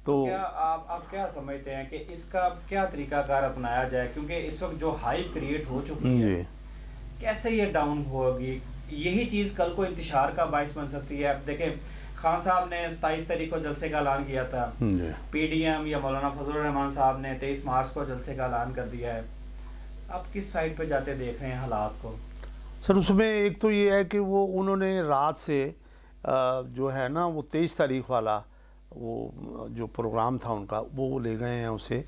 تو کیا آپ کیا سمجھتے ہیں کہ اس کا کیا طریقہ کار اپنایا جائے، کیونکہ اس وقت جو ہائپ کریٹ ہو چکی ہے کیسے یہ ڈاؤن ہوگی؟ یہی چیز کل کو انتشار کا باعث بن سکتی ہے. اب دیکھیں خان صاحب نے 27 تاریخ کو جلسے کا اعلان کیا تھا، پی ڈی ایم یا مولانا فضل الرحمان صاحب نے 23 مارچ کو جلسے کا اعلان کر دیا ہے. آپ کس سائڈ پہ جاتے دیکھ رہے ہیں حالات کو؟ سر اس میں ایک تو یہ ہے کہ وہ انہوں نے رات سے جو ہے نا وہ 23 تاریخ والا وہ جو پروگرام تھا ان کا وہ لے گئے ہیں اسے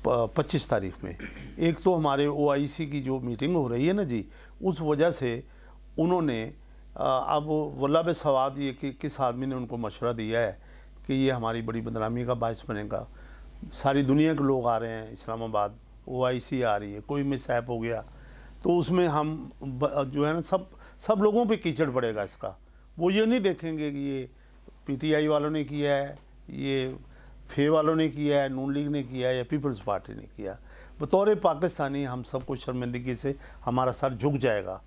25 تاریخ میں. ایک تو ہمارے او آئی سی کی جو میٹنگ ہو رہی ہے نا جی، اس وجہ سے انہوں نے اب واللہ بے سواد یہ کہ کس آدمی نے ان کو مشورہ دیا ہے کہ یہ ہماری بڑی بدنامی کا باعث بنے گا. ساری دنیا کے لوگ آ رہے ہیں اسلام آباد، او آئی سی آ رہی ہے، کوئی مس ہیپ ہو گیا تو اس میں ہم جو ہے نا سب لوگوں پہ کیچڑ پڑے گا اس کا. وہ یہ نہیں دیکھیں گے کہ یہ پی ٹی آئی والوں نے کیا ہے، یہ فے والوں نے کیا ہے، نون لیگ نے کیا ہے یا پیپلز پارٹی نے کیا. بطور پاکستانی ہم سب کو شرمندگی سے ہمارا سر جھک جائے گا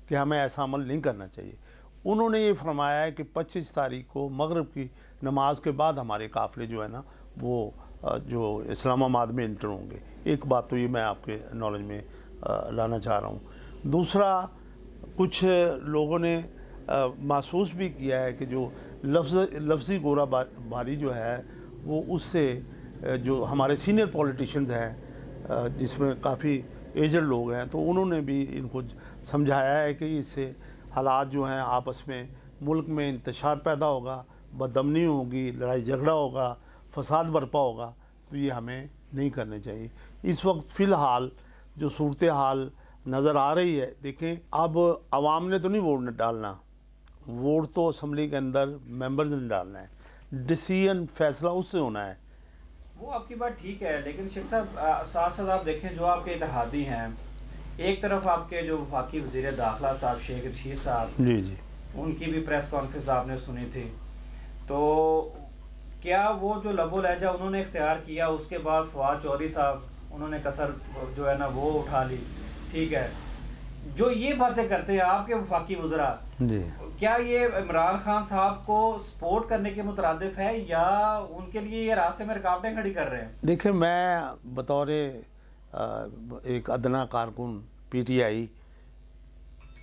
کہ ہمیں ایسا عمل نہیں کرنا چاہیے. انہوں نے یہ فرمایا ہے کہ 25 تاریخ کو مغرب کی نماز کے بعد ہمارے قافلے جو ہے نا وہ جو اسلام آباد میں انٹر ہوں گے. ایک بات تو یہ میں آپ کے نالج میں لانا چاہ رہا ہوں. دوسرا، کچھ لوگوں نے محسوس بھی کیا ہے کہ جو لفظی گورا باری جو ہے وہ اس سے جو ہمارے سینئر پولیٹیشنز ہیں جس میں کافی ایجڈ لوگ ہیں تو انہوں نے بھی ان کو سمجھایا ہے کہ اس سے حالات جو ہیں آپس میں ملک میں انتشار پیدا ہوگا، بدامنی ہوگی، لڑائی جھگڑا ہوگا، فساد برپا ہوگا، تو یہ ہمیں نہیں کرنے چاہیے. اس وقت فی الحال جو صورتحال نظر آ رہی ہے، دیکھیں اب عوام نے تو نہیں ووٹ ڈالنا، ووٹ تو اسمبلی کے اندر ممبرز نے ڈالنا ہے، ڈیسیژن فیصلہ اس سے ہونا ہے. وہ آپ کی بات ٹھیک ہے، لیکن شیخ صاحب ساتھ ساتھ آپ دیکھیں جو آپ کے اتحادی ہیں، ایک طرف آپ کے جو وفاقی وزیر داخلہ صاحب شیخ رشید صاحب، جی جی ان کی بھی پریس کانفرنس آپ نے سنی تھی، تو کیا وہ جو لب و لہجہ انہوں نے اختیار کیا اس کے بعد فواد چودھری صاحب انہوں نے کسر جو ہے نا وہ اٹھا لی، ٹھیک ہے، جو یہ باتیں کرتے ہیں آپ کے وفاقی وزراء، جی کیا یہ عمران خان صاحب کو سپورٹ کرنے کے مترادف ہے یا ان کے لیے یہ راستے میں رکاوٹیں کھڑی کر رہے ہیں؟ دیکھیں میں بطور ایک ادنا کارکن پی ٹی آئی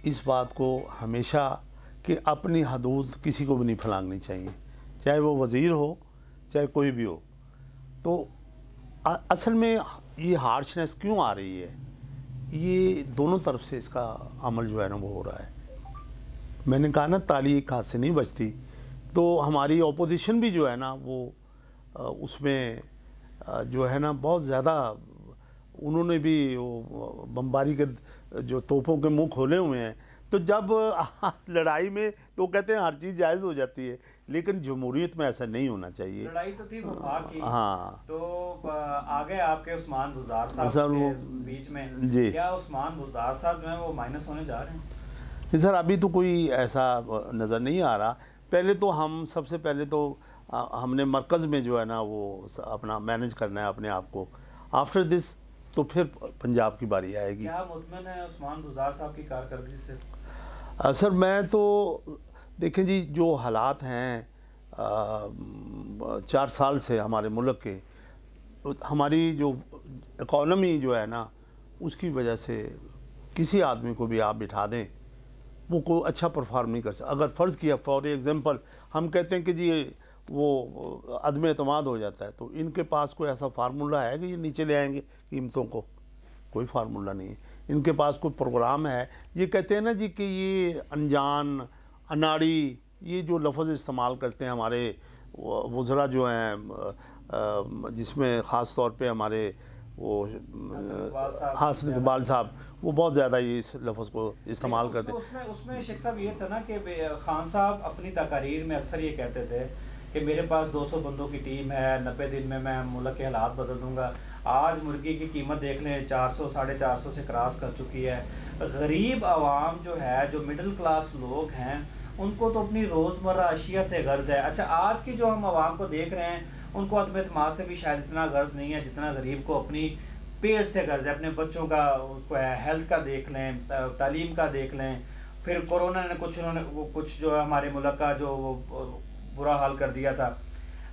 اس بات کو ہمیشہ کہ اپنی حدود کسی کو بھی نہیں پھلانگنی چاہیے، چاہے وہ وزیر ہو چاہے کوئی بھی ہو. تو اصل میں یہ ہارشنس کیوں آ رہی ہے؟ یہ دونوں طرف سے اس کا عمل جو ہے نا وہ ہو رہا ہے. میں نے کہا نا تالی ایک ہاتھ سے نہیں بجتی، تو ہماری اپوزیشن بھی جو ہے نا وہ اس میں جو ہے نا بہت زیادہ انہوں نے بھی بمباری کے جو توپوں کے منہ کھولے ہوئے ہیں. تو جب لڑائی میں تو کہتے ہیں ہر چیز جائز ہو جاتی ہے، لیکن جمہوریت میں ایسا نہیں ہونا چاہیے. لڑائی تو تھی وفاق کی، ہاں تو آگے آپ کے عثمان بزدار صاحب کے بیچ میں، جی کیا عثمان بزدار صاحب جو ہیں وہ مائنس ہونے جا رہے ہیں؟ نہیں سر، ابھی تو کوئی ایسا نظر نہیں آ رہا. پہلے تو ہم سب سے پہلے تو ہم نے مرکز میں جو ہے نا وہ اپنا مینیج کرنا ہے اپنے آپ کو. آفٹر دس تو پھر پنجاب کی باری آئے گی. کیا مطمئن ہے عثمان بزدار صاحب کی کارکردگی سے؟ سر میں تو دیکھیں جی جو حالات ہیں 4 سال سے ہمارے ملک کے، ہماری جو اکانومی جو ہے نا اس کی وجہ سے کسی آدمی کو بھی آپ بٹھا دیں وہ کوئی اچھا پرفارم نہیں کر سکتا. اگر فرض کیا فار ایگزامپل ہم کہتے ہیں کہ جی وہ عدم اعتماد ہو جاتا ہے، تو ان کے پاس کوئی ایسا فارمولہ ہے کہ یہ نیچے لے آئیں گے قیمتوں کو؟ کوئی فارمولہ نہیں ہے. ان کے پاس کوئی پروگرام ہے؟ یہ کہتے ہیں نا جی کہ یہ انجان، اناڑی، یہ جو لفظ استعمال کرتے ہیں ہمارے وزراء جو ہیں، جس میں خاص طور پہ ہمارے وہ حسن اقبال صاحب، وہ بہت زیادہ یہ اس لفظ کو استعمال کرتے ہیں. اس میں شیخ صاحب یہ تھا نا کہ خان صاحب اپنی تقاریر میں اکثر یہ کہتے تھے کہ میرے پاس 200 بندوں کی ٹیم ہے، 90 دن میں ملک کے حالات بدل دوں گا. آج مرغی کی قیمت دیکھ لیں 400 450 سے کراس کر چکی ہے. غریب عوام جو ہے، جو مڈل کلاس لوگ ہیں، ان کو تو اپنی روزمرہ اشیاء سے غرض ہے. اچھا آج کی جو ہم عوام کو دیکھ رہے ہیں ان کو عدم اعتماد سے بھی شاید اتنا غرض نہیں ہے جتنا غریب کو اپنی پیٹ سے غرض ہے. اپنے بچوں کا ہیلتھ کا دیکھ لیں، تعلیم کا دیکھ لیں. پھر کورونا نے کچھ جو ہمارے ملک کا جو برا حال کر دیا تھا.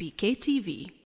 PK TV।